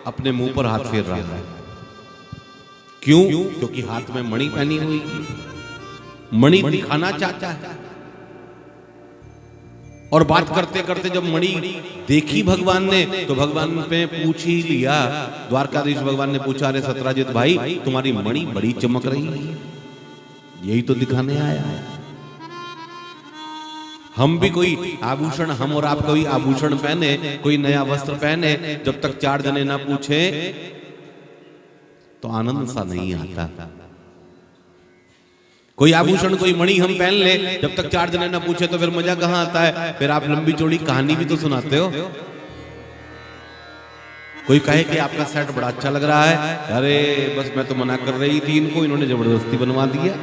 अपने मुंह पर हाथ फेर रहा है। क्यों? क्योंकि हाथ में मणि पहनी हुई, मणि दिखाना चाहता है। और बात करते करते जब मणि देखी भगवान ने तो भगवान पे पूछ ही लिया। द्वारकाधीश भगवान ने पूछा, अरे सत्राजित भाई तुम्हारी मणि बड़ी चमक रही है, यही तो दिखाने आया है। हम भी कोई आभूषण, हम और आप कोई आभूषण पहने, कोई नया वस्त्र पहने, जब तक चार जने ना पूछे तो आनंद सा नहीं आता। कोई आभूषण, कोई मणि हम पहन ले, जब तक चार जने ना पूछे तो फिर मजा कहां आता है? फिर आप लंबी चौड़ी कहानी भी तो सुनाते हो। कोई कहे कि आपका सेट बड़ा अच्छा लग रहा है, अरे बस मैं तो मना कर रही थी इनको, इन्होंने जबरदस्ती बनवा दिया।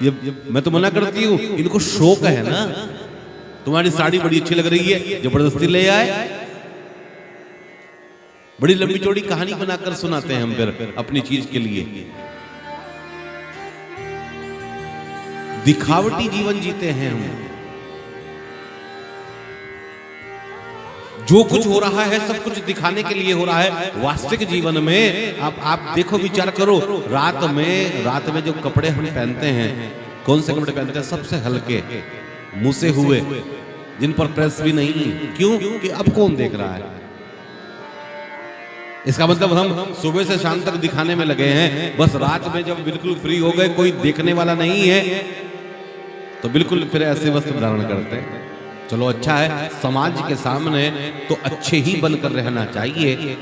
ये मैं तो मना करती हूँ, इनको शौक है ना, तुम्हारी साड़ी बड़ी अच्छी लग रही है, जबरदस्ती ले आए। बड़ी लंबी चौड़ी कहानी बनाकर सुनाते हैं हम फिर अपनी चीज के लिए। दिखावटी जीवन जीते हैं हम। जो कुछ हो रहा है सब कुछ दिखाने के लिए हो रहा है। वास्तविक जीवन में आप देखो, विचार करो, रात में जो कपड़े हम पहनते हैं, कौन से कपड़े पहनते हैं? सबसे हल्के, मुसे हुए, जिन पर प्रेस भी नहीं। क्यों? कि अब कौन देख रहा है? इसका मतलब हम सुबह से शाम तक दिखाने में लगे हैं। बस रात में जब बिल्कुल फ्री हो गए, कोई देखने वाला नहीं है, तो बिल्कुल फिर ऐसे वस्त्र धारण करते हैं। चलो अच्छा है, समाज के सामने तो अच्छे ही बनकर रहना चाहिए,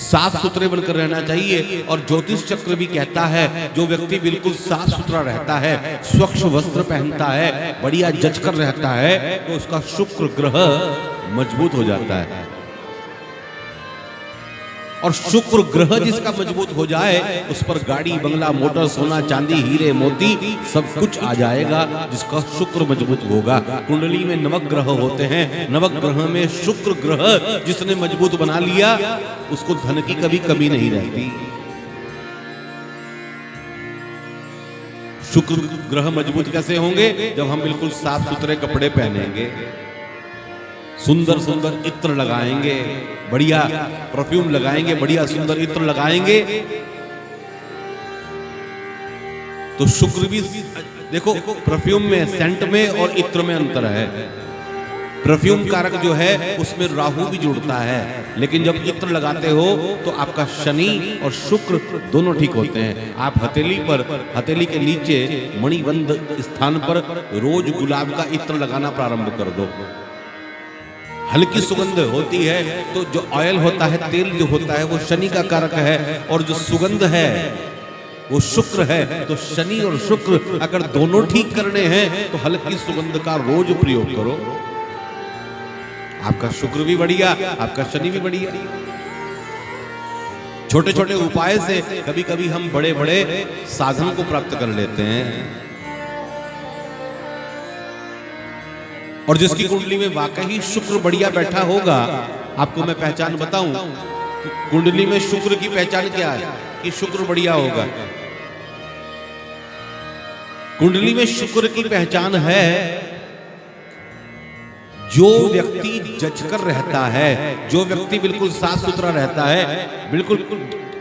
साफ सुथरे बनकर रहना चाहिए। और ज्योतिष चक्र भी कहता है, जो व्यक्ति बिल्कुल साफ सुथरा रहता है, स्वच्छ वस्त्र पहनता है, बढ़िया जच कर रहता है, तो उसका शुक्र ग्रह मजबूत हो जाता है। और शुक्र ग्रह जिसका मजबूत हो जाए, उस पर गाड़ी, बंगला, मोटर, सोना, चांदी, हीरे, मोती सब कुछ आ जाएगा, जिसका शुक्र मजबूत होगा। कुंडली में नवग्रह होते हैं, नवग्रह में शुक्र ग्रह जिसने मजबूत बना लिया, उसको धन की कभी कमी नहीं रहती। शुक्र ग्रह मजबूत कैसे होंगे? जब हम बिल्कुल साफ सुथरे कपड़े पहनेंगे, सुंदर सुंदर इत्र लगाएंगे, बढ़िया परफ्यूम लगाएंगे, बढ़िया सुंदर इत्र लगाएंगे, तो शुक्र भी देखो, परफ्यूम में, सेंट में और इत्र में अंतर है। परफ्यूम कारक जो है उसमें राहु भी जुड़ता है, लेकिन जब इत्र लगाते हो तो आपका शनि और शुक्र दोनों ठीक होते हैं। आप हथेली के नीचे मणिबंध स्थान पर रोज गुलाब का इत्र लगाना प्रारंभ कर दो। हल्की सुगंध होती है, तो जो ऑयल होता है, तेल जो होता है, वो शनि का कारक है, और जो सुगंध है वो शुक्र है। तो शनि और शुक्र अगर दोनों ठीक करने हैं तो हल्की सुगंध का रोज प्रयोग करो, आपका शुक्र भी बढ़िया, आपका शनि भी बढ़िया। छोटे छोटे उपाय से कभी कभी हम बड़े बड़े साधन को प्राप्त कर लेते हैं। और जिसकी कुंडली में वाकई शुक्र बढ़िया बैठा होगा, आपको मैं पहचान बताऊं, कुंडली में शुक्र की पहचान क्या है कि शुक्र बढ़िया होगा। कुंडली में शुक्र की पहचान है, जो व्यक्ति जचकर रहता है, जो व्यक्ति बिल्कुल साफ सुथरा रहता है, बिल्कुल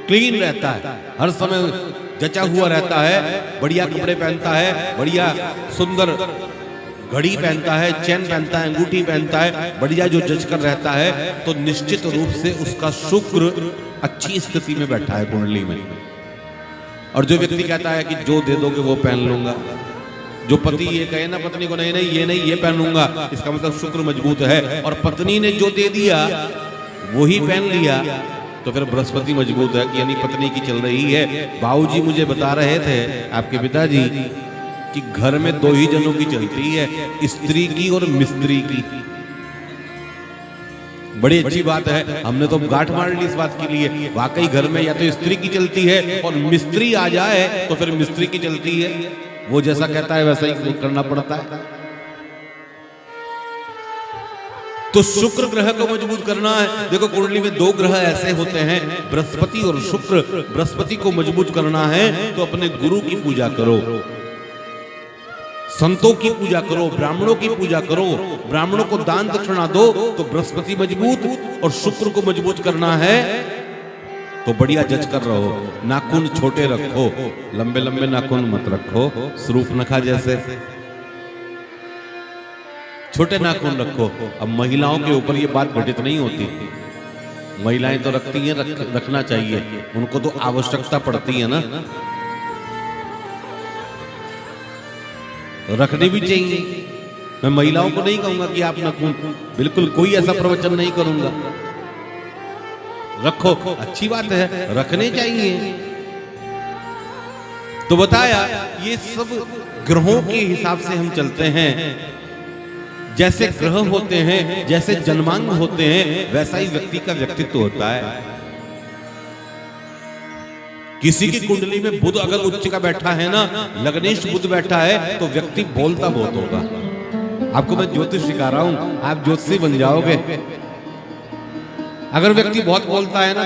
क्लीन रहता है, हर समय जचा हुआ रहता है, बढ़िया कपड़े पहनता है, बढ़िया सुंदर घड़ी पहनता है, चैन पहनता है, अंगूठी पहनता है, बढ़िया जो जच कर रहता है, तो निश्चित रूप से उसका शुक्र अच्छी स्थिति में बैठा है कुंडली में। और जो व्यक्ति कहता है कि जो दे दोगे वो पहन लूंगा, जो पति ये कहे ना पत्नी को, नहीं नहीं ये नहीं, ये पहन लूंगा, इसका मतलब शुक्र मजबूत है। और पत्नी ने जो दे दिया वो ही पहन लिया, तो फिर बृहस्पति मजबूत है, यानी पत्नी की चल रही है। बाबूजी मुझे बता रहे थे, आपके पिताजी, कि घर में दो ही जनों की चलती है, स्त्री की और मिस्त्री की। बड़ी अच्छी बात है, हमने तो गांठ मार ली इस बात के लिए। वाकई घर में या तो स्त्री की चलती है, और मिस्त्री आ जाए तो फिर मिस्त्री की चलती है। वो जैसा कहता है वैसा ही करना पड़ता है। तो शुक्र ग्रह को मजबूत करना है। देखो कुंडली में दो ग्रह ऐसे होते हैं, बृहस्पति और शुक्र। बृहस्पति को मजबूत करना है तो अपने गुरु की पूजा करो, संतों की पूजा करो, ब्राह्मणों की पूजा करो, ब्राह्मणों को दान दक्षिणा दो तो बृहस्पति मजबूत, और शुक्र को मजबूत करना है तो बढ़िया जज कर रहो। नाखून छोटे रखो, लंबे लंबे नाखून मत रखो, सूर्पनखा जैसे छोटे नाखून रखो। अब महिलाओं के ऊपर ये बात घटित नहीं होती, महिलाएं तो रखती हैं, रखना चाहिए, उनको तो आवश्यकता पड़ती है ना, रखनी भी चाहिए। मैं महिलाओं को नहीं कहूंगा कि आप नाखून, बिल्कुल कोई ऐसा प्रवचन नहीं करूंगा। रखो, अच्छी बात है, रखने चाहिए। तो बताया ये सब ग्रहों के हिसाब से हम चलते हैं। जैसे ग्रह होते हैं, जैसे जन्मांग होते हैं, वैसा ही व्यक्ति का व्यक्तित्व होता है। किसी की कुंडली में बुध अगर उच्च का बैठा है ना, लग्नेश बुध बैठा है, तो व्यक्ति बोलता बहुत होगा। आपको मैं ज्योतिष सिखा रहा हूं, आप ज्योतिषी बन जाओगे। अगर व्यक्ति बहुत बोलता है ना,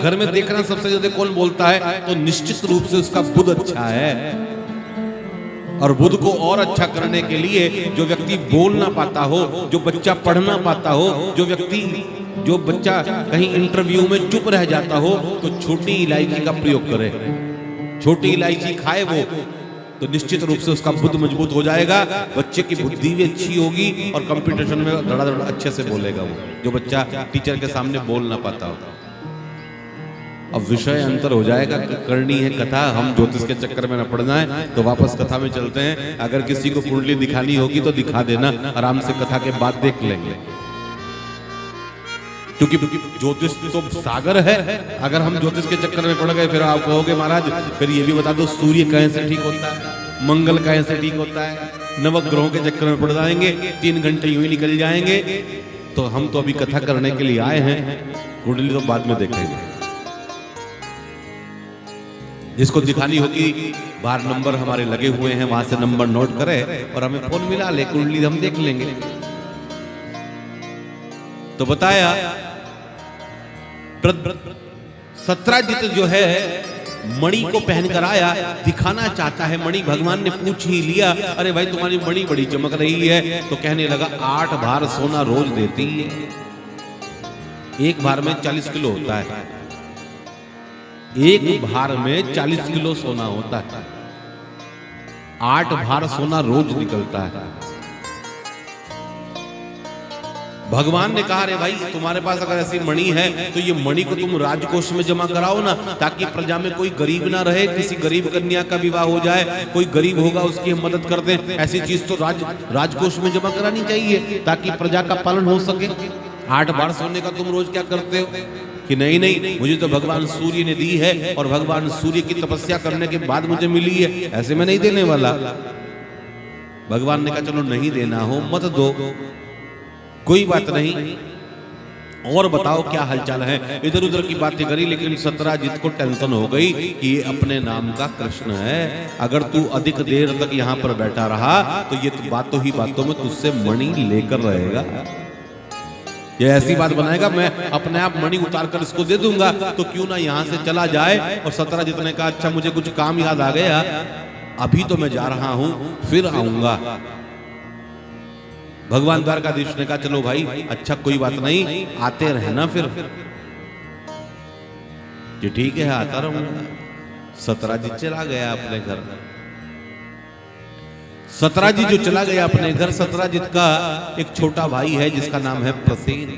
घर में देखना सबसे ज्यादा कौन बोलता है, तो निश्चित रूप से उसका बुध अच्छा है। और बुध को और अच्छा करने के लिए जो व्यक्ति बोल ना पाता हो, जो बच्चा पढ़ ना पाता हो, जो बच्चा कहीं इंटरव्यू में चुप रह जाता हो, तो छोटी इलायची का प्रयोग करे, छोटी इलायची खाए वो, तो निश्चित रूप से उसका बुद्ध मजबूत हो जाएगा। बच्चे की बुद्धि भी अच्छी होगी और कंपटीशन में धड़ाधड़ अच्छे से बोलेगा वो, जो बच्चा टीचर के सामने बोल ना पाता हो। अब विषय अंतर हो जाएगा, करनी है कथा, हम ज्योतिष के चक्कर में न पड़ना है, तो वापस कथा में चलते हैं। अगर किसी को कुंडली दिखानी होगी तो दिखा देना, आराम से कथा के बाद देख लेंगे, क्योंकि ज्योतिष तो सागर है। अगर हम ज्योतिष के चक्कर में पड़ गए फिर आप कहोगे महाराज फिर ये भी बता दो सूर्य कहीं से ठीक होता है, मंगल कहीं से ठीक होता है, नवग्रहों के चक्कर में पड़ जाएंगे, 3 घंटे यूं ही निकल जाएंगे। तो हम तो अभी कथा करने के लिए आए हैं, कुंडली तो बाद में देखेंगे। जिसको दिखानी होगी बार नंबर हमारे लगे हुए हैं, वहां से नंबर नोट करे और हमें फोन मिला ले, कुंडली हम देख लेंगे। तो बताया सत्राजित जो है मणि को पहनकर आया, दिखाना चाहता है मणि। भगवान ने पूछ ही लिया, अरे भाई तुम्हारी मणि बड़ी चमक रही है, तो कहने लगा 8 भार सोना रोज देती है। एक भार में 40 किलो होता है, एक भार में 40 किलो सोना होता है, 8 भार सोना रोज निकलता है। भगवान ने कहा रे भाई तुम्हारे पास अगर ऐसी मणि है तो ये मणि को तुम राजकोष में जमा कराओ ना, ताकि प्रजा में कोई गरीब ना रहे, किसी गरीब कन्या का विवाह हो जाए, कोई गरीब होगा उसकी हम मदद कर दें, ऐसी चीज तो राजकोष में जमा करानी चाहिए ताकि प्रजा का पालन हो सके। 8 बार सोने का तुम रोज क्या करते हो कि नहीं नहीं मुझे तो भगवान सूर्य ने दी है और भगवान सूर्य की तपस्या करने के बाद मुझे मिली है, ऐसे में नहीं देने वाला। भगवान ने कहा चलो नहीं देना हो मत दो, कोई बात नहीं, और बताओ क्या हालचाल है। इधर उधर की बातें करी, लेकिन सत्राजित को टेंशन हो गई कि ये अपने नाम का कृष्ण है, अगर तू अधिक देर तक यहाँ पर बैठा रहा तो ये बातों ही बातों में तुझसे मणि लेकर रहेगा। ये ऐसी बात बनाएगा मैं अपने आप मणि उतार कर इसको दे दूंगा, तो क्यों ना यहाँ से चला जाए। और सत्राजित ने कहा अच्छा मुझे कुछ काम याद आ गया, अभी तो मैं जा रहा हूं, फिर आऊंगा। भगवान द्वारकाधीश ने कहा चलो भाई अच्छा कोई बात नहीं, आते रहना फिर। कि ठीक है आता रहूंगा। सत्राजित चला गया अपने घर। सत्राजित जो चला गया अपने घर, सत्राजित का एक छोटा भाई है जिसका नाम है प्रसेन।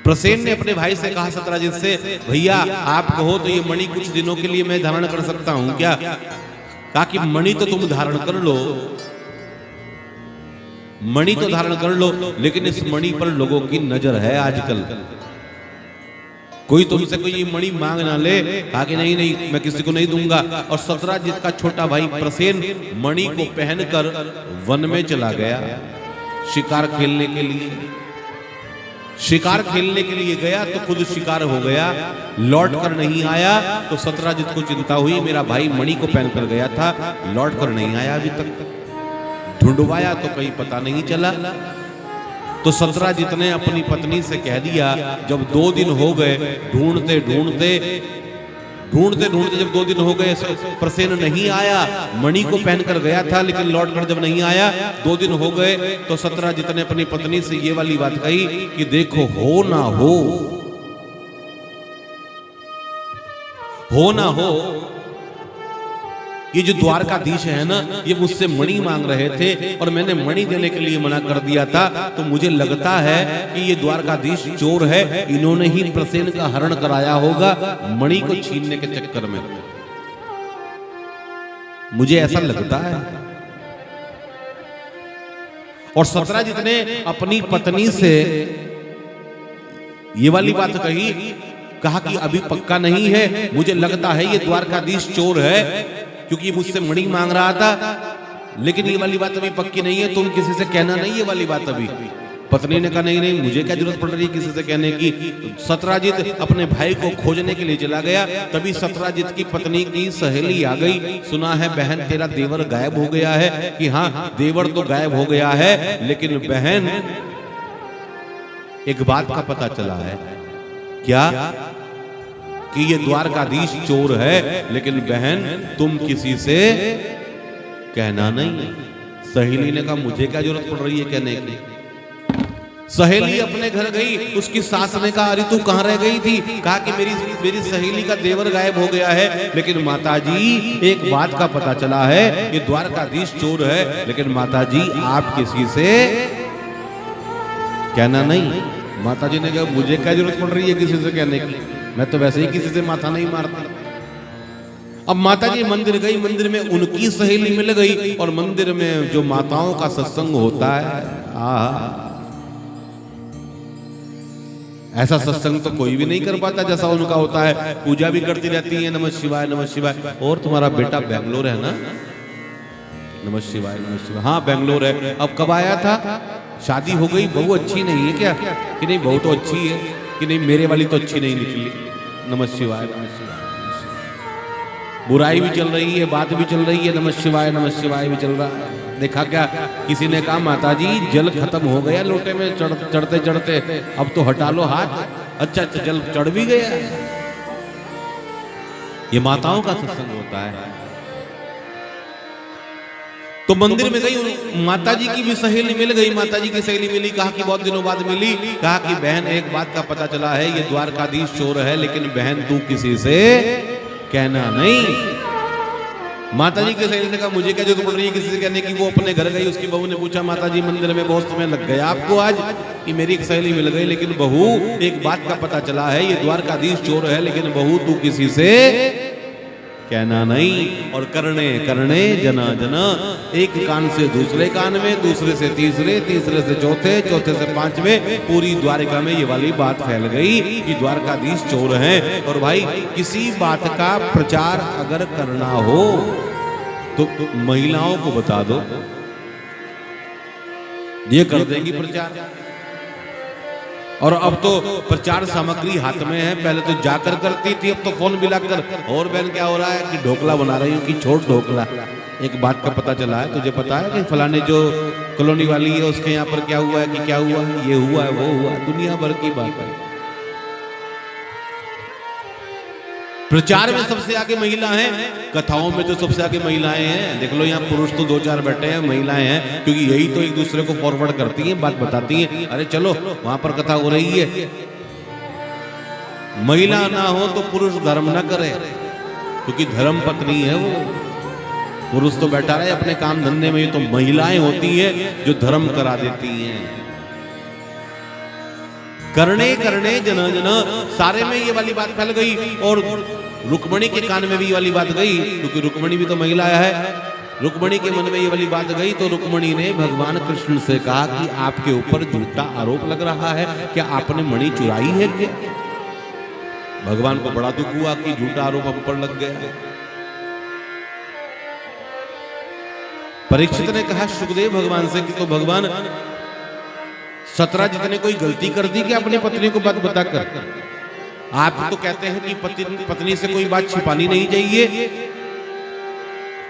प्रसेन ने अपने भाई से कहा सत्राजित से, भैया आप कहो तो ये मणि कुछ दिनों के लिए मैं धारण कर सकता हूं क्या? कहा कि मणि तो तुम धारण कर लो, मणि तो धारण कर लो, लेकिन इस मणि पर लोगों की नजर है आजकल, कोई तुमसे कोई मणि मांग ना ले। कहा कि नहीं नहीं मैं किसी को नहीं दूंगा। और सत्राजित का छोटा भाई प्रसेन मणि को पहनकर वन में चला गया शिकार खेलने के लिए। शिकार खेलने के लिए गया तो खुद शिकार हो गया, लौट कर नहीं आया। तो सत्राजित को चिंता हुई, मेरा भाई मणि को पहनकर गया था, लौट कर नहीं आया अभी तक, ढूंढवाया तो कहीं पता नहीं चला। तो सत्राजित ने अपनी पत्नी से कह दिया, जब 2 दिन हो गए ढूंढते ढूंढते ढूंढते ढूंढते जब 2 दिन हो गए, प्रसेन नहीं आया, मणि को पहनकर गया था लेकिन लौट कर जब नहीं आया, 2 दिन हो गए, तो सत्यराजित ने अपनी पत्नी से ये वाली बात कही कि देखो हो ना हो, ये जो द्वारकाधीश है ना, ये मुझसे मणि मांग रहे थे और मैंने मणि देने के लिए मना कर दिया था, तो मुझे लगता है कि ये द्वारकाधीश चोर है, इन्होंने ही प्रसेन का हरण कराया होगा मणि को छीनने के चक्कर में, मुझे ऐसा लगता है। और सत्यराजित ने अपनी पत्नी से ये वाली बात कही, कहा कि अभी पक्का नहीं है, मुझे लगता है ये द्वारकाधीश चोर है, क्योंकि मुझसे मणि मांग रहा था, लेकिन ये वाली बात अभी पक्की नहीं है, तुम किसी से कहना नहीं ये वाली बात अभी। पत्नी ने कहा नहीं, मुझे क्या जरूरत पड़ रही है किसी से कहने की। सत्यराजित अपने भाई को खोजने के लिए चला गया, तभी सत्यराजित की पत्नी की सहेली आ गई, सुना है बहन तेरा देवर गायब हो गया है। कि हाँ, देवर तो गायब हो गया है, लेकिन बहन एक बात का पता चला है। क्या? कि ये द्वारकाधीश चोर है, लेकिन बहन तुम किसी से कहना नहीं। सहेली ने कहा मुझे क्या जरूरत पड़ रही है कहने की। सहेली अपने घर गई, उसकी सास ने कहा अरे तू कहाँ रह गई थी? कहा कि मेरी सहेली का देवर गायब हो गया है, लेकिन माताजी एक बात का पता चला है, ये द्वारकाधीश चोर है, लेकिन माताजी आप किसी से कहना नहीं। माताजी ने कहा मुझे क्या जरूरत पड़ रही है किसी से कहने की, मैं तो वैसे ही किसी से माथा नहीं मारती। अब माताजी मंदिर गई, मंदिर में उनकी सहेली मिल गई, और मंदिर में जो माताओं का सत्संग होता है, ऐसा सत्संग तो कोई भी नहीं कर पाता जैसा उनका होता है। पूजा भी करती रहती है, नमः शिवाय नमः शिवाय। और तुम्हारा बेटा बेंगलोर है ना? नमः शिवाय नमः शिवाय। हाँ बेंगलोर है। अब कब आया था? शादी हो गई, बहू अच्छी नहीं है क्या? कि नहीं बहू तो अच्छी है, कि नहीं मेरे वाली तो अच्छी नहीं निकली। नमः शिवाय नमः शिवाय। बुराई भी चल रही है, बात भी चल रही है, नमः शिवाय भी चल रहा है। देखा क्या? किसी ने कहा माताजी जल खत्म हो गया लोटे में चढ़ते चढ़ते, अब तो हटा लो हाथ। अच्छा जल चढ़ भी गया। ये माताओं का सत्संग होता है। तो मंदिर में गई, माताजी की भी सहेली मिल गई, माताजी की सहेली मिली, कहा कि बहुत दिनों बाद मिली, कहा कि बहन एक बात का पता चला है, ये द्वारकाधीश चोर है, लेकिन बहन तू किसी से कहना नहीं। माताजी की सहेली ने कहा मुझे क्या जरूरत पड़ रही है किसी से कहने की। वो अपने घर गई, उसकी बहू ने पूछा माताजी मंदिर में बहुत समय लग गया आपको आज? कि मेरी एक सहेली मिल गई, लेकिन बहू एक बात का पता चला है, ये द्वारकाधीश चोर है, लेकिन बहू तू किसी से कहना नहीं। और करने करने जना जना, एक कान से दूसरे कान में, दूसरे से तीसरे, तीसरे से चौथे, चौथे से पांचवें, पूरी द्वारिका में ये वाली बात फैल गई कि द्वारकाधीश चोर हैं। और भाई किसी बात का प्रचार अगर करना हो तो महिलाओं को बता दो, ये कर देंगी प्रचार। और अब तो प्रचार सामग्री हाथ में है, पहले तो जाकर करती थी, अब तो फोन मिलाकर। और बहन क्या हो रहा है कि ढोकला बना रही हूँ कि छोट ढोकला। एक बात का पता चला है, तुझे पता है कि फलाने जो कॉलोनी वाली है उसके यहाँ पर क्या हुआ है कि क्या हुआ है, ये हुआ है वो हुआ है, दुनिया भर की बात है। प्रचार में सबसे आगे महिला हैं, कथाओं में तो सबसे आगे महिलाएं हैं। देख लो यहाँ पुरुष तो 2-4 बैठे हैं, महिलाएं हैं, क्योंकि यही तो एक दूसरे को फॉरवर्ड करती हैं, बात बताती हैं। अरे चलो वहां पर कथा हो रही है। महिला ना हो तो पुरुष धर्म ना करे, क्योंकि धर्म पत्नी है वो। पुरुष तो बैठा रहे अपने काम धंधे में, तो महिलाएं होती हैं जो धर्म करा देती हैं। करने करने जना जना, सारे में ये वाली बात फैल गई। और रुक्मणी के कान में भी ये वाली बात गई, क्योंकि रुक्मणी भी तो महिला है। रुक्मणी के मन में ये वाली बात गई, तो रुक्मणी ने भगवान कृष्ण से कहा कि आपके ऊपर झूठा आरोप लग रहा है, क्या आपने मणि चुराई है क्या? भगवान को बड़ा दुख हुआ कि झूठा आरोप हम पर लग गया। परीक्षित ने कहा सुखदेव भगवान से कि तो भगवान सत्यराजित ने कोई गलती कर दी कि अपनी पत्नी को बात बताकर? आप तो कहते हैं कि पत्नी से कोई बात छिपानी नहीं चाहिए।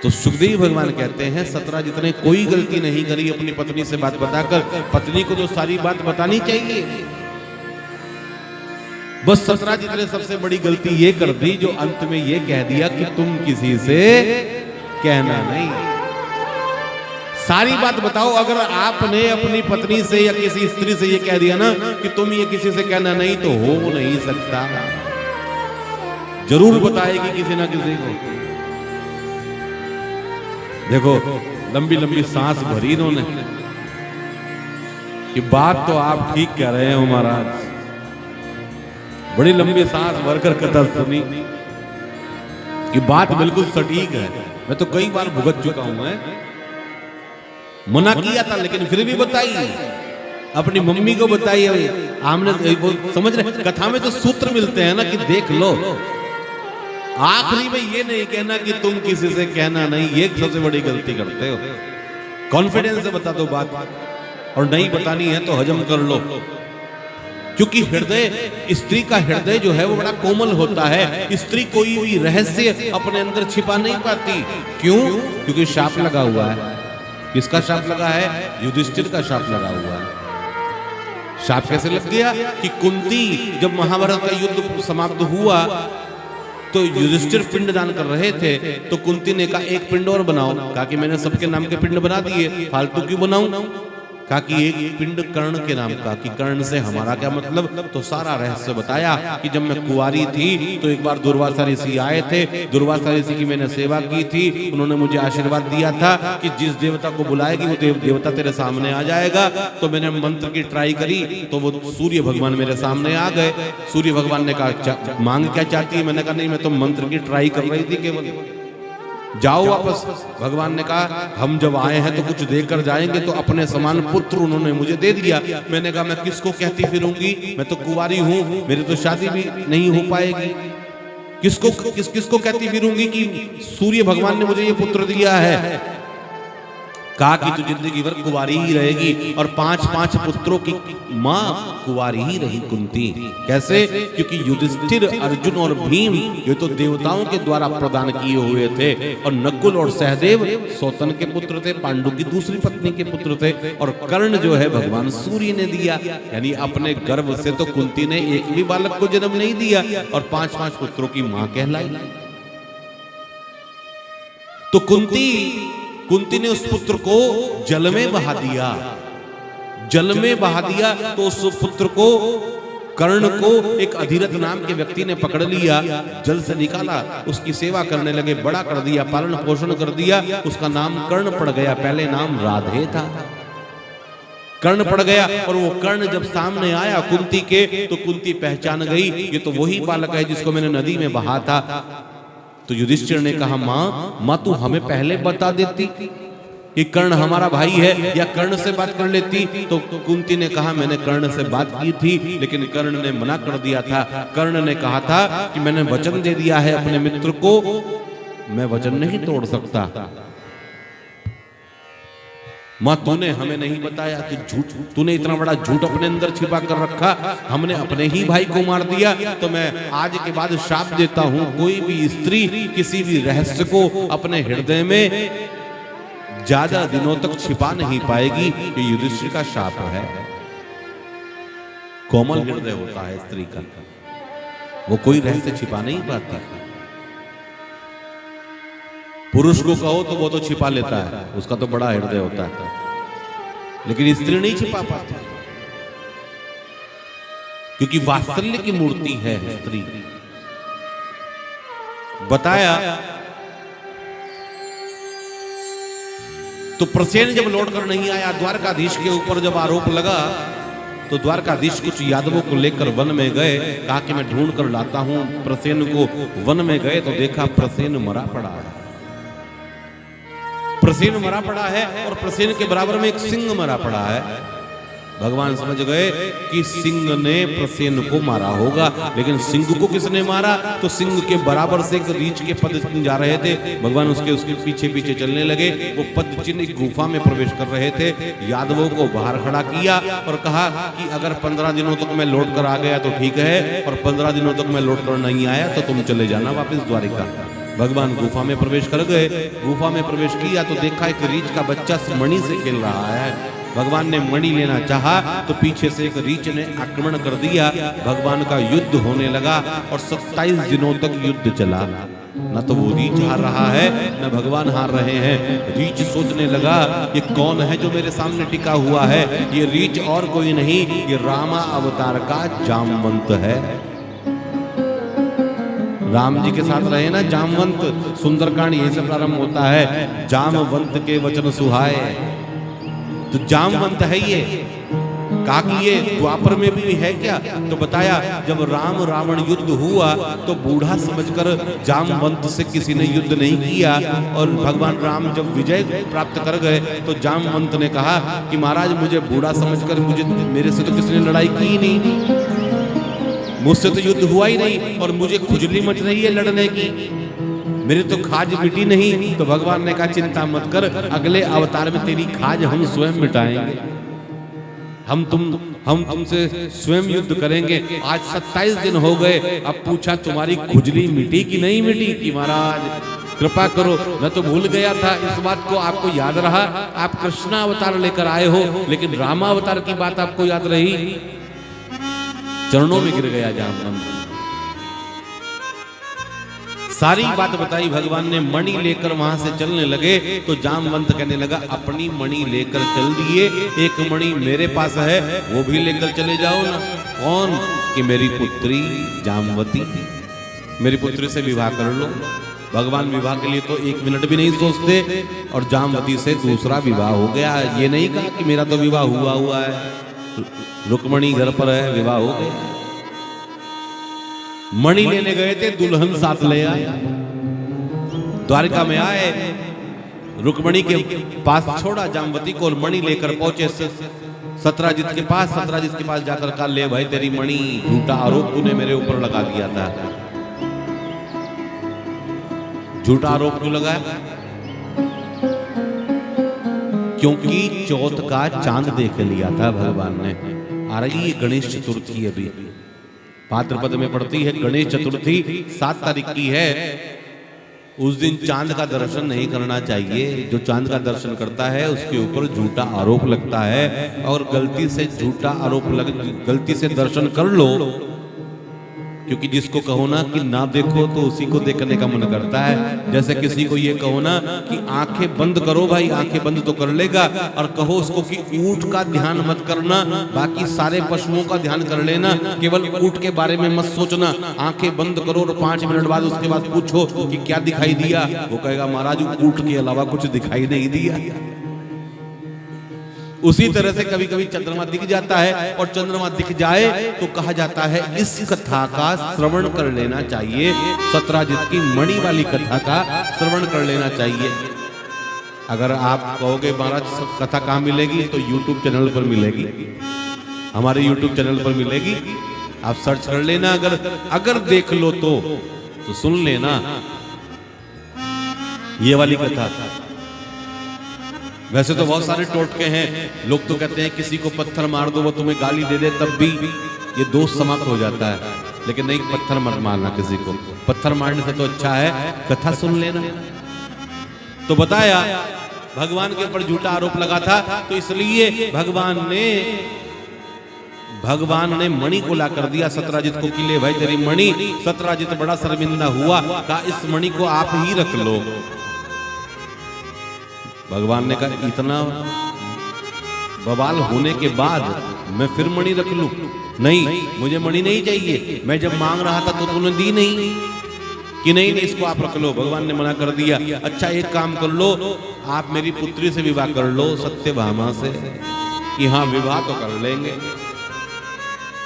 तो सुखदेव भगवान कहते हैं सत्यराजित ने कोई गलती नहीं करी अपनी पत्नी से बात बताकर। पत्नी को तो सारी बात बतानी चाहिए। बस सतराजित ने सबसे बड़ी गलती ये कर दी जो अंत में ये कह दिया कि तुम किसी से कहना नहीं। सारी बात बताओ, अगर आपने अपनी पत्नी से या किसी स्त्री से ये कह दिया ना कि तुम ये किसी से कहना नहीं, तो हो नहीं सकता, जरूर बताएगी किसी ना किसी को। देखो लंबी लंबी सांस भरी इन्होंने कि बात तो आप ठीक कह रहे हैं महाराज, बड़ी लंबी सांस भरकर कथा सुनी कि बात बिल्कुल सटीक है। मैं तो कई बार भुगत चुका हूं, मैं मना किया था लेकिन फिर भी बताइए, अपनी मम्मी को बताइए। आमने समझ रहे, कथा में तो सूत्र मिलते हैं ना कि देख लो। आखिरी में ये नहीं कहना कि तुम किसी से कहना नहीं, ये सबसे बड़ी गलती करते हो। कॉन्फिडेंस से बता दो बात, और नहीं बतानी है तो हजम कर लो, क्योंकि हृदय, स्त्री का हृदय जो है वो बड़ा कोमल होता है। स्त्री कोई भी रहस्य अपने अंदर छिपा नहीं पाती। क्यों? क्योंकि शाप लगा हुआ है। किसका शाप लगा है? युधिष्ठिर का शाप लगा हुआ है। शाप कैसे लग गया कि कुंती जब महाभारत का युद्ध समाप्त हुआ तो युधिष्ठिर पिंड दान कर रहे थे, तो कुंती ने कहा एक पिंड और बनाओ। कहा कि मैंने सबके नाम के पिंड बना दिए, फालतू क्यों बनाऊं? कहा कि एक पिंड कर्ण के नाम का, कि कर्ण से हमारा क्या मतलब? तो सारा रहस्य बताया कि जब मैं कुंवारी थी तो एक बार दुर्वासा ऋषि आए थे, दुर्वासा ऋषि की मैंने सेवा की थी, उन्होंने मुझे आशीर्वाद दिया था कि जिस देवता को बुलाएगी वो देवता तेरे सामने आ जाएगा। तो मैंने मंत्र की ट्राई करी तो वो सूर्य भगवान मेरे सामने आ गए। सूर्य भगवान ने कहा मांग क्या चाहती है? मैंने कहा नहीं, मैं तो मंत्र की ट्राई कर रही थी केवल, जाओ वापस। भगवान ने कहा हम जब आए हैं तो कुछ देकर जाएंगे, तो अपने समान पुत्र उन्होंने मुझे दे दिया। मैंने कहा मैं किसको कहती फिरूंगी, मैं तो कुंवारी हूं, मेरी तो शादी भी नहीं हो पाएगी, किसको कहती फिरूंगी कि सूर्य भगवान ने मुझे ये पुत्र दिया है। कहा कि तू जिंदगी भर कुंवारी ही रहेगी, और 5-5 पुत्रों की मां कुंवारी ही रही कुंती। कैसे? क्योंकि युधिष्ठिर, अर्जुन और भीम ये तो देवताओं के द्वारा प्रदान किए हुए थे, और नकुल और सहदेव सौतन के पुत्र थे, पांडु की दूसरी पत्नी के पुत्र थे, और कर्ण जो है भगवान सूर्य ने दिया। यानी अपने गर्भ से तो कुंती ने एक भी बालक को जन्म नहीं दिया, और 5-5 पुत्रों की मां कहलाई। तो कुंती ने उस पुत्र को जल में बहा दिया, जल में बहा दिया। तो उस पुत्र को, कर्ण को, एक अधिरथ नाम के व्यक्ति ने पकड़ लिया, जल से निकाला, उसकी सेवा करने लगे, बड़ा कर दिया, पालन पोषण कर दिया। उसका नाम कर्ण पड़ गया, पहले नाम राधे था, कर्ण पड़ गया। और वो कर्ण जब सामने आया कुंती के, तो कुंती पहचान गई ये तो वही बालक है जिसको मैंने नदी में बहा था। तो युधिष्ठिर ने कहा मां तू हमें पहले बता देती कि कर्ण हमारा भाई है, या कर्ण से बात कर लेती। तो कुंती ने कहा मैंने कर्ण से बात की थी, लेकिन कर्ण ने मना कर दिया था। कर्ण ने कहा था कि मैंने वचन दे दिया है अपने मित्र को, मैं वचन नहीं तोड़ सकता। मां तूने हमें नहीं बताया कि झूठ, तूने इतना बड़ा झूठ अपने अंदर छिपा कर रखा, हमने अपने ही भाई को मार दिया। तो मैं आज के बाद शाप देता हूं, कोई भी स्त्री किसी भी रहस्य को अपने हृदय में ज्यादा दिनों तक छिपा नहीं पाएगी। ये युधिष्ठिर का शाप है। कोमल हृदय होता है स्त्री का, वो कोई रहस्य छिपा नहीं पाती। पुरुष को कहो तो वो तो छिपा लेता है, उसका तो बड़ा हृदय होता है, लेकिन स्त्री नहीं छिपा पाती, क्योंकि वात्सल्य की मूर्ति है स्त्री। बताया तो प्रसेन जब लौटकर नहीं आया, द्वारकाधीश के ऊपर जब आरोप लगा, तो द्वारकाधीश कुछ यादवों को लेकर वन में गए, कहा कि मैं ढूंढ कर लाता हूं प्रसेन को। वन में गए तो देखा प्रसेन मरा पड़ा है, प्रसेन मरा पड़ा है, और प्रसेन के बराबर में एक सिंह मरा पड़ा है। भगवान समझ गए कि सिंह ने प्रसेन को मारा होगा, लेकिन सिंह को किसने मारा? तो सिंह के बराबर से एक रीछ के पद चिन्ह जा रहे थे, भगवान उसके पीछे पीछे चलने लगे। वो पद चिन्ह एक गुफा में प्रवेश कर रहे थे। यादवों को बाहर खड़ा किया और कहा कि अगर 15 दिनों तक मैं लौट कर आ गया तो ठीक है, और 15 दिनों तक मैं लौट कर नहीं आया तो तुम चले जाना वापिस द्वारिका। भगवान गुफा में प्रवेश कर गए। गुफा में प्रवेश किया तो देखा एक रीछ का बच्चा मणि से खेल रहा है। भगवान ने मणि लेना चाहा तो पीछे से एक रीछ ने आक्रमण कर दिया। भगवान का युद्ध होने लगा और 27 दिनों तक युद्ध चला। न तो वो रीछ हार रहा है न भगवान हार रहे हैं। रीछ सोचने लगा ये कौन है जो मेरे सामने टिका हुआ है। ये रीछ और कोई नहीं, ये रामा अवतार का जामवंत है। राम जी के साथ रहे ना जामवंत। सुंदरकांड यही से प्रारंभ होता है, जामवंत के वचन सुहाए। तो जामवंत है ये। कहा कि ये द्वापर में भी है क्या? तो बताया जब राम रावण युद्ध हुआ तो बूढ़ा समझकर जामवंत से किसी ने युद्ध नहीं किया। और भगवान राम जब विजय प्राप्त कर गए तो जामवंत ने कहा कि महाराज मुझे बूढ़ा समझकर मेरे से तो किसी ने लड़ाई की ही नहीं, मुझसे तो युद्ध हुआ ही नहीं और मुझे खुजली मच रही है लड़ने की, मेरी तो खाज मिटी नहीं। तो भगवान ने कहा चिंता मत कर, अगले अवतार में तेरी खाज हम स्वयं मिटाएंगे। हम तुमसे स्वयं युद्ध करेंगे। आज 27 दिन हो गए, अब पूछा तुम्हारी खुजली मिटी कि नहीं मिटी? कि महाराज कृपा करो, मैं तो भूल गया था। इस बात को आपको याद रहा, आप कृष्णा अवतार लेकर आए हो, लेकिन रामा अवतार की बात आपको याद रही। चरणों में गिर गया जामवंत। सारी बात बताई भगवान ने। मणि लेकर वहां से चलने लगे तो जामवंत कहने लगा अपनी मणि लेकर चल दिए, एक मणि मेरे पास है वो भी लेकर चले जाओ ना। कौन? कि मेरी पुत्री जामवती, मेरी पुत्री से विवाह कर लो। भगवान विवाह के लिए तो 1 मिनट भी नहीं सोचते और जामवती से दूसरा विवाह हो गया। ये नहीं कहा कि मेरा तो विवाह हुआ है, रुक्मणी घर पर है, विवाह हो गया। मणि लेने गए थे, दुल्हन साथ ले आए। द्वारका में आए, रुक्मणी के पास छोड़ा जामवती को और मणि लेकर पहुंचे सत्राजित के पास। सत्राजित के पास जाकर कहा ले भाई तेरी मणि, झूठा आरोप तूने मेरे ऊपर लगा दिया था। झूठा आरोप क्यों लगाया? क्योंकि चौथ का चांद देख लिया था भगवान ने। आ रही है गणेश चतुर्थी, अभी भाद्रपद में पड़ती है गणेश चतुर्थी, 7 तारीख की है। उस दिन चांद का दर्शन नहीं करना चाहिए। जो चांद का दर्शन करता है उसके ऊपर झूठा आरोप लगता है। और गलती से झूठा आरोप गलती से दर्शन कर लो, क्योंकि जिसको कहो ना कि ना देखो तो उसी को देखने का मन करता है। जैसे किसी को ये कहो ना कि आंखें बंद करो भाई, आंखें बंद तो कर लेगा, और कहो उसको कि ऊंट का ध्यान मत करना, बाकी सारे पशुओं का ध्यान कर लेना, केवल ऊंट के बारे में मत सोचना। आंखें बंद करो और 5 मिनट बाद उसके बाद पूछो कि क्या दिखाई दिया, वो कहेगा महाराज ऊंट के अलावा कुछ दिखाई नहीं दिया। उसी तरह से कभी कभी चंद्रमा दिख जाता है, और चंद्रमा दिख जाए तो कहा जाता है इस कथा का श्रवण कर लेना चाहिए। सत्राजित की मणि वाली कथा का श्रवण कर लेना चाहिए। अगर आप कहोगे महाराज कथा कहाँ मिलेगी, तो YouTube चैनल पर मिलेगी, हमारे YouTube चैनल पर मिलेगी। आप सर्च कर लेना, अगर देख लो तो सुन लेना ये वाली कथा। वैसे तो बहुत सारे टोटके हैं, लोग तो कहते हैं किसी को पत्थर मार दो वो तुम्हें गाली दे दे तब भी ये दोष समाप्त हो जाता है। लेकिन नहीं, पत्थर मत मारना किसी को, पत्थर मारने से तो अच्छा है कथा सुन लेना। तो बताया भगवान के ऊपर झूठा आरोप लगा था, तो इसलिए भगवान ने मणि को ला कर दिया सत्राजित को कि ले भाई तेरी मणि। सत्राजित बड़ा शर्मिंदा हुआ, कहा इस मणि को आप ही रख लो। भगवान ने कहा इतना बवाल होने के बाद मैं फिर मणि रख लूं? नहीं, मुझे मणि नहीं चाहिए। मैं जब मांग रहा था तो तूने दी नहीं कि नहीं इसको आप रख लो। भगवान ने मना कर दिया। अच्छा एक काम कर लो, आप मेरी पुत्री से विवाह कर लो, सत्यभामा से। कि हाँ विवाह तो कर लेंगे।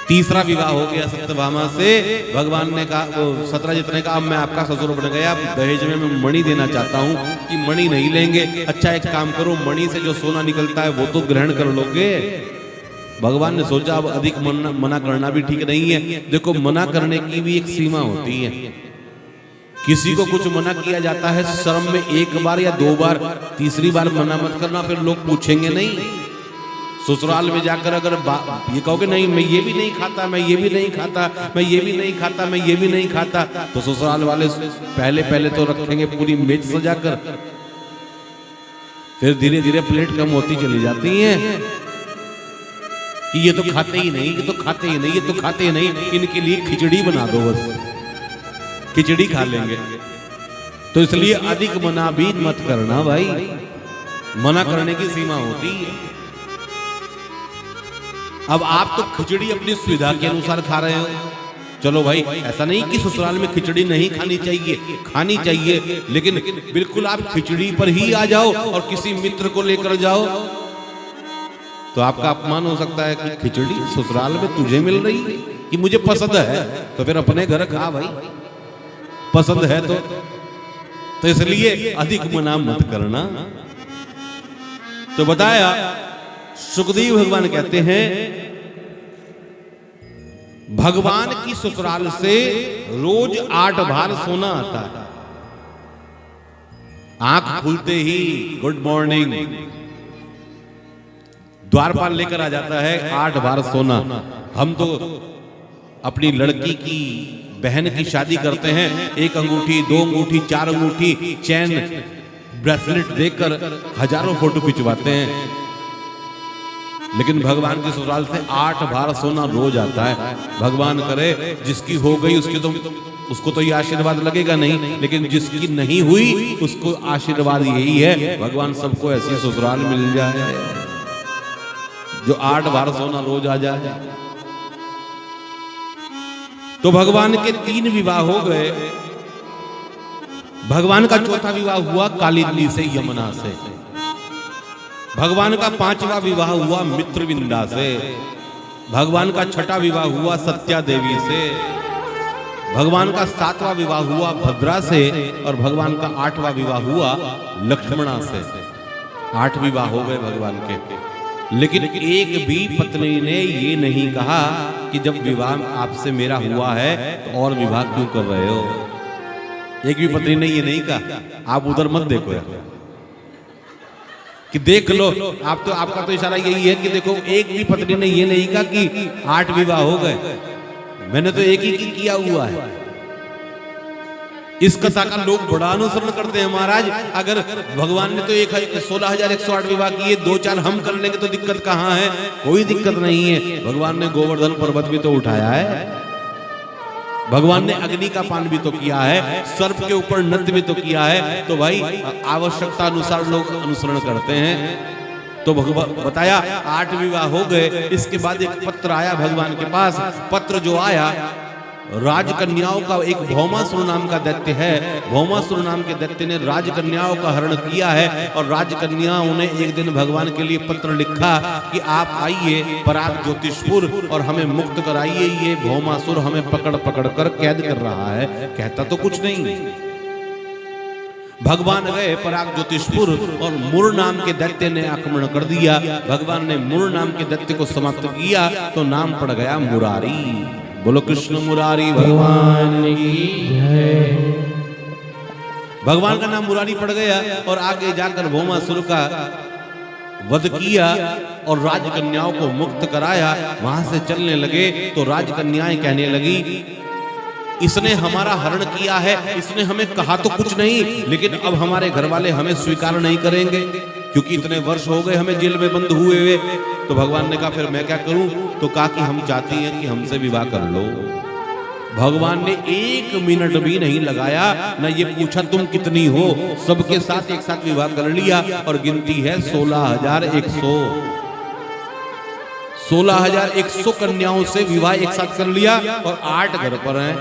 तीसरा विवाह हो गया सत्यभामा से। भगवान ने कहा, सत्राजित ने कहा अब मैं आपका ससुर बन गया, दहेज में मैं मणि देना चाहता हूँ। कि मणि नहीं लेंगे। अच्छा एक काम करो, मणि से जो सोना निकलता है वो तो ग्रहण कर लोगे। भगवान ने सोचा अब अधिक मना करना भी ठीक नहीं है। देखो मना करने की भी एक सीमा होती है। किसी को कुछ मना किया जाता है शर्म में 1 बार या 2 बार, तीसरी बार मना मत करना, फिर लोग पूछेंगे नहीं। ससुराल में जाकर अगर ये कहोगे नहीं मैं ये भी नहीं खाता, मैं ये भी नहीं खाता, मैं ये भी नहीं खाता, मैं ये भी नहीं खाता, तो ससुराल वाले पहले तो रखेंगे पूरी मेज सजाकर, फिर धीरे धीरे प्लेट कम होती चली जाती है कि ये तो खाते ही नहीं, ये तो खाते ही नहीं, ये तो खाते ही नहीं, इनके लिए खिचड़ी बना दो, बस खिचड़ी खा लेंगे। तो इसलिए अधिक मना भी मत करना भाई, मना करने की सीमा होती है। अब आप तो खिचड़ी अपनी सुविधा के अनुसार खा रहे हो, चलो भाई, ऐसा नहीं कि ससुराल में खिचड़ी नहीं खानी चाहिए, खानी चाहिए, लेकिन बिल्कुल आप खिचड़ी पर ही आ जाओ और किसी मित्र को लेकर जाओ तो आपका अपमान हो सकता है कि खिचड़ी ससुराल में तुझे मिल रही है कि मुझे पसंद है, तो फिर अपने घर खा भाई, पसंद है तो इसलिए अधिक मना मत करना। तो बताया, सुखदेव भगवान कहते हैं भगवान की ससुराल से रोज 8 बार सोना आता है। आंख खुलते ही गुड मॉर्निंग, द्वारपाल लेकर आ जाता है 8 बार सोना। हम तो अपनी लड़की की बहन की शादी करते हैं, 1 अंगूठी, 2 अंगूठी, 4 अंगूठी, चैन, ब्रेसलेट देकर हजारों फोटो खिंचवाते हैं, लेकिन भगवान के ससुराल से 8 बार सोना रोज आता है। भगवान करे जिसकी हो गई उसको तो ये आशीर्वाद लगेगा नहीं, लेकिन जिसकी नहीं हुई उसको आशीर्वाद यही है, भगवान सबको ऐसी ससुराल मिल जाए जो 8 बार सोना रोज आ जाए। तो भगवान के 3 विवाह हो गए। भगवान का 4था विवाह हुआ कालिंदी से, यमुना से। भगवान का 5वां विवाह हुआ मित्रविंदा से। भगवान का 6ठा विवाह हुआ सत्या देवी से। भगवान का 7वां विवाह हुआ भद्रा से और भगवान का 8वां विवाह हुआ लक्ष्मणा से। 8 विवाह हो गए भगवान के, लेकिन एक भी पत्नी ने ये नहीं कहा कि जब विवाह आपसे मेरा हुआ है तो और विवाह क्यों कर रहे हो। एक भी पत्नी ने ये नहीं कहा। आप उधर मत देखो यार कि देख लो, आप तो आपका तो इशारा यही है कि देखो, एक भी पत्नी ने ये नहीं कहा कि 8 विवाह हो गए, मैंने तो एक ही किया हुआ है। इस कथा का लोग बड़ा अनुसरण करते हैं महाराज। अगर भगवान ने तो 16,108 विवाह किए, 2-4 हम कर लेंगे तो दिक्कत कहाँ है? कोई दिक्कत नहीं है। भगवान ने गोवर्धन पर्वत भी तो उठाया है, भगवान ने अग्नि का पान भी तो किया है, सर्प के ऊपर नृत्य भी तो किया है। तो भाई आवश्यकता अनुसार लोग अनुसरण करते हैं। तो भगवान बताया 8 विवाह हो गए। इसके बाद एक पत्र आया भगवान के पास। पत्र जो आया, राजकन्याओं का एक भौमासुर नाम का दैत्य है, भौमासुर नाम के दैत्य ने राजकन्याओं का हरण किया है। और राजकन्याओं ने एक दिन भगवान के लिए पत्र लिखा कि आप आइए पराग ज्योतिषपुर और हमें मुक्त कराइए, ये भौमासुर हमें पकड़ पकड़ कर कैद कर रहा है। कहता तो कुछ नहीं। भगवान गए पराग ज्योतिषपुर और मुर नाम के दैत्य ने आक्रमण कर दिया। भगवान ने मुर नाम के दैत्य को समाप्त किया तो नाम पड़ गया मुरारी। बोलो कृष्ण मुरारी भगवान की जय। भगवान का नाम मुरारी पड़ गया और आगे जाकर भौमासुर का वध किया और राजकन्याओं को मुक्त कराया। वहां से चलने लगे तो राजकन्याएं कहने लगी, इसने हमारा हरण किया है, इसने हमें कहा तो कुछ नहीं, लेकिन अब हमारे घर वाले हमें स्वीकार नहीं करेंगे क्योंकि इतने वर्ष हो गए हमें जेल में बंद हुए हुए। तो भगवान ने कहा फिर मैं क्या करूं? तो कहा कि हम चाहती हैं कि हमसे विवाह कर लो। भगवान ने 1 मिनट भी नहीं लगाया, ना ये पूछा तुम कितनी हो, सबके साथ एक साथ विवाह कर लिया। और गिनती है 16,100 16,100 कन्याओं से विवाह एक साथ कर लिया और 8 घर पर हैं।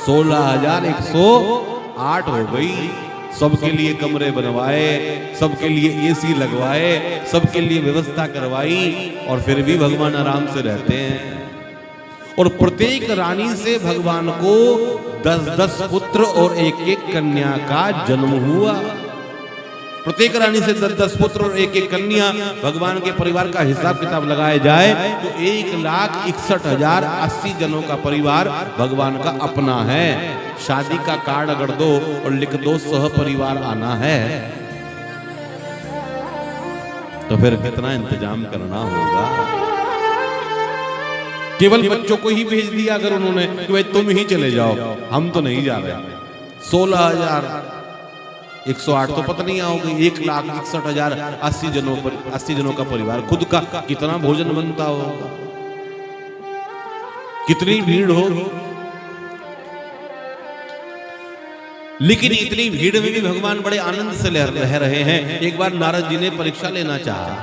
16,108 हो गई। सबके लिए कमरे बनवाए, सबके लिए एसी लगवाए, सबके लिए व्यवस्था करवाई और फिर भी भगवान आराम से रहते हैं। और प्रत्येक रानी से भगवान को 10-10 पुत्र और 1-1 कन्या का जन्म हुआ। प्रत्येक रानी से 10-10 पुत्र और 1-1 कन्या। भगवान के परिवार का हिसाब किताब लगाया जाए तो 1,61,080 जनों का परिवार भगवान का अपना है। शादी का कार्ड अगर दो और लिख दो सह परिवार आना है, तो फिर कितना इंतजाम करना होगा। केवल बच्चों को ही भेज दिया अगर उन्होंने कि भाई तुम ही चले जाओ, हम तो नहीं जा रहे। 16,000 108 तो पत्नियां हो गई, 1,61,080 80 जनों का परिवार, खुद का कितना भोजन बनता होगा, कितनी भीड़ होगी। लेकिन इतनी भीड़ में भी भगवान बड़े आनंद से रह रहे हैं। एक बार नारद जी ने परीक्षा लेना चाहा।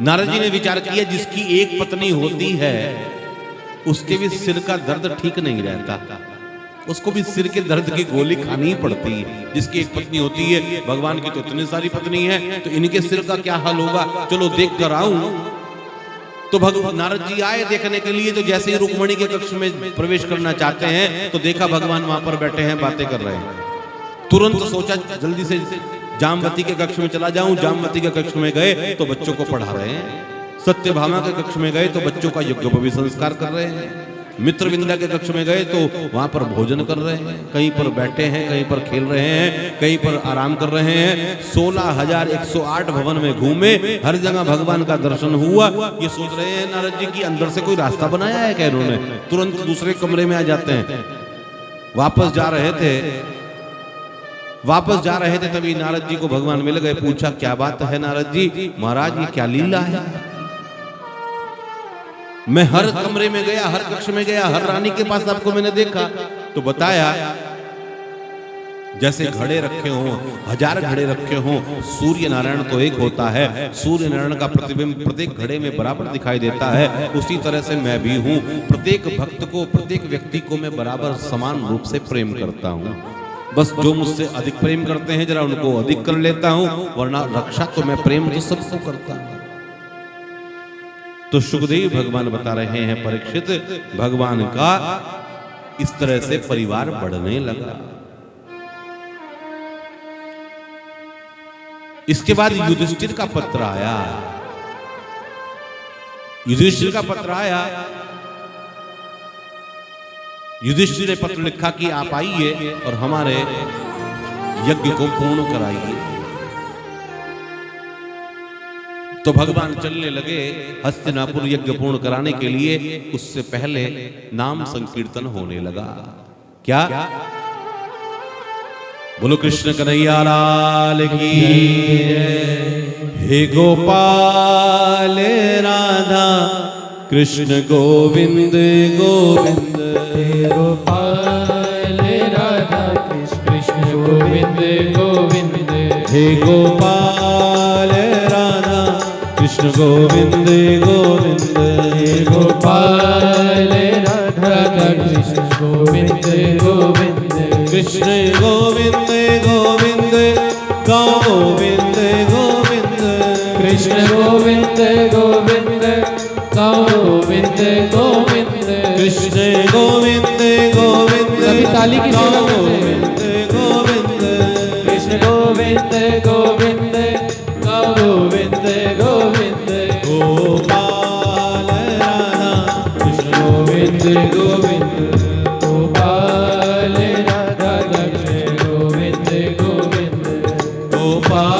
नारद जी ने विचार किया जिसकी एक पत्नी होती है उसके भी सिर का दर्द ठीक नहीं रहता, उसको भी सिर के दर्द की गोली खानी ही पड़ती है। जिसकी एक पत्नी होती है, भगवान की तो इतनी सारी पत्नी है, तो इनके सिर का क्या हाल होगा, चलो देख कर आऊं। तो भगवान नारद जी आए देखने के लिए। तो जैसे ही रुक्मणी के कक्ष में प्रवेश करना चाहते हैं तो देखा भगवान वहां पर बैठे हैं, बातें कर रहे हैं। तुरंत सोचा जल्दी से जामवती के कक्ष में चला जाऊं। जामवती के कक्ष में गए तो बच्चों को पढ़ा रहे हैं। सत्यभामा के कक्ष में गए तो बच्चों का यज्ञोपवीत संस्कार कर रहे हैं। मित्रविंदा के कक्ष में गए तो वहां पर भोजन कर रहे हैं, कहीं पर बैठे हैं, कहीं पर खेल रहे हैं, कहीं पर आराम कर रहे हैं। 16,108 भवन में घूमे, हर जगह भगवान का दर्शन हुआ। ये सोच रहे हैं नारद जी की अंदर से कोई रास्ता बनाया है क्या इन्होंने। तुरंत दूसरे कमरे में आ जाते हैं। वापस जा रहे थे तभी नारद जी को भगवान मिल गए। पूछा क्या बात है नारद जी। महाराज ये क्या लीला है, मैं हर कमरे में गया, हर कक्ष में गया, हर रानी के पास आपको मैंने देखा। तो बताया जैसे घड़े रखे हों, 1000 घड़े रखे हों, सूर्य नारायण तो एक होता है, सूर्य नारायण का प्रतिबिंब प्रत्येक घड़े में बराबर दिखाई देता है। उसी तरह से मैं भी हूं, प्रत्येक भक्त को, प्रत्येक व्यक्ति को मैं बराबर समान रूप से प्रेम करता हूं। बस जो मुझसे अधिक प्रेम करते हैं जरा उनको अधिक कर लेता हूं, वरना रक्षा तो मैं प्रेम तो सबको करता हूं। तो सुखदेव भगवान बता रहे हैं परीक्षित, भगवान का इस तरह से परिवार बढ़ने लगा। इसके बाद युधिष्ठिर का पत्र आया। युधिष्ठिर का पत्र आया। युधिष्ठिर ने पत्र लिखा कि आप आइए और हमारे यज्ञ को पूर्ण कराइए। तो भगवान चलने लगे हस्तिनापुर यज्ञ पूर्ण कराने के लिए। उससे पहले नाम संकीर्तन होने लगा। क्या? बोलो कृष्ण कन्हैया लाल की। हे गोपाल राधा कृष्ण गोविंद गोविंद। हे गोपाल राधा कृष्ण गोविंद गोविंद। हे गोपाल राधा कृष्ण गोविंद गोविंद। हे गोपाल राधा कृष्ण गोविंद गोविंद। कृष्ण गोविंद गोविंद गोविंद गोविंद। कृष्ण गोविंद गोविंद गोविंद गोविंद। कृष्ण गोविंद गोविंद। सभी ताली की गोविंद गोविंद। कृष्ण गोविंद गोविंद गोविंद गोविंद। गोपाल राधा कृष्ण गोविंद गोविंद।